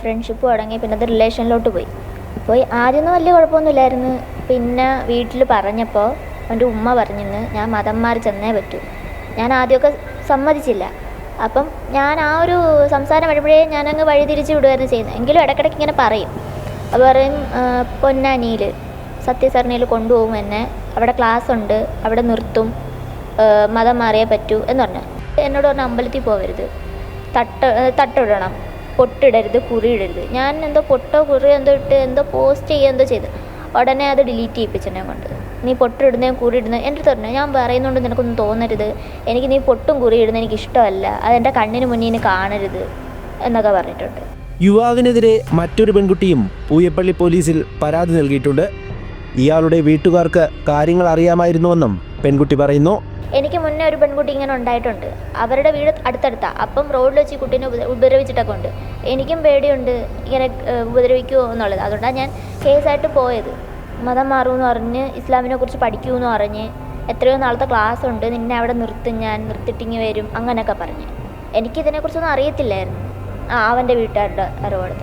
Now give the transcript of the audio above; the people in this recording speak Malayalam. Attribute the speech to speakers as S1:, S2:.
S1: ഫ്രണ്ട്ഷിപ്പ് തുടങ്ങി. പിന്നെ അത് റിലേഷനിലോട്ട് പോയി ആദ്യമൊന്നും വലിയ കുഴപ്പമൊന്നുമില്ലായിരുന്നു. പിന്നെ വീട്ടിൽ പറഞ്ഞപ്പോൾ എൻ്റെ ഉമ്മ പറഞ്ഞിരുന്നു ഞാൻ മതം മാറി ചെന്നേ പറ്റൂ. ഞാൻ ആദ്യമൊക്കെ സമ്മതിച്ചില്ല. അപ്പം ഞാൻ ആ ഒരു സംസാരം വരുമ്പോഴേ ഞാനങ്ങ് വഴിതിരിച്ച് വിടുമായിരുന്നു ചെയ്യുന്നത്. എങ്കിലും ഇടയ്ക്കിടയ്ക്ക് ഇങ്ങനെ പറയും. അപ്പോൾ പറയും പൊന്നാനിയിൽ സത്യസരണയിൽ കൊണ്ടുപോകും എന്നെ, അവിടെ ക്ലാസ് ഉണ്ട്, അവിടെ നിർത്തും, മതം മാറിയേ പറ്റൂ എന്ന് പറഞ്ഞു. എന്നോട് പറഞ്ഞ അമ്പലത്തിൽ പോകരുത്, തട്ടിടണം, പൊട്ടിടരുത്, കുറിയിടരുത്. ഞാൻ എന്തോ പൊട്ടോ കുറിയോ എന്തോ ഇട്ട് എന്തോ പോസ്റ്റ് ചെയ്യുക എന്തോ ചെയ്ത് ഉടനെ അത് ഡിലീറ്റ് ചെയ്യിപ്പിച്ചെന്നെ കൊണ്ട്. നീ പൊട്ടിടുന്നതും കുറിയിടുന്നത് എൻ്റെ അടുത്ത് പറഞ്ഞു, ഞാൻ പറയുന്നതുകൊണ്ട് നിനക്കൊന്നും തോന്നരുത്, എനിക്ക് നീ പൊട്ടും കുറിയിടുന്നത് എനിക്ക് ഇഷ്ടമല്ല, അതെൻ്റെ കണ്ണിന് മുന്നിൽ കാണരുത് എന്നൊക്കെ പറഞ്ഞിട്ടുണ്ട്.
S2: യുവാവിനെതിരെ മറ്റൊരു പെൺകുട്ടിയും പൂയപ്പള്ളി പോലീസിൽ പരാതി നൽകിയിട്ടുണ്ട്. ഇയാളുടെ വീട്ടുകാർക്ക് കാര്യങ്ങൾ അറിയാമായിരുന്നുവെന്നും പെൺകുട്ടി പറയുന്നു.
S1: എനിക്ക് മുന്നേ ഒരു പെൺകുട്ടി ഇങ്ങനെ ഉണ്ടായിട്ടുണ്ട്. അവരുടെ വീട് അടുത്തടുത്താണ്. അപ്പം റോഡിൽ വെച്ച് ഈ കുട്ടീനെ ഉപദ്രവിച്ചിട്ടൊക്കെ ഉണ്ട്. എനിക്കും പേടിയുണ്ട് ഇങ്ങനെ ഉപദ്രവിക്കുമോ എന്നുള്ളത്. അതുകൊണ്ടാണ് ഞാൻ കേസായിട്ട് പോയത്. മതം മാറുമെന്ന് പറഞ്ഞ് ഇസ്ലാമിനെ കുറിച്ച് പഠിക്കുമെന്ന് പറഞ്ഞ് എത്രയോ നാളത്തെ ക്ലാസ് ഉണ്ട്, നിന്നെ അവിടെ നിർത്തും, ഞാൻ നിർത്തിട്ടിങ്ങി വരും അങ്ങനെയൊക്കെ പറഞ്ഞ്. എനിക്കിതിനെക്കുറിച്ചൊന്നും അറിയത്തില്ലായിരുന്നു. അവൻ്റെ വീട്ടുകാരുടെ അറിവോട്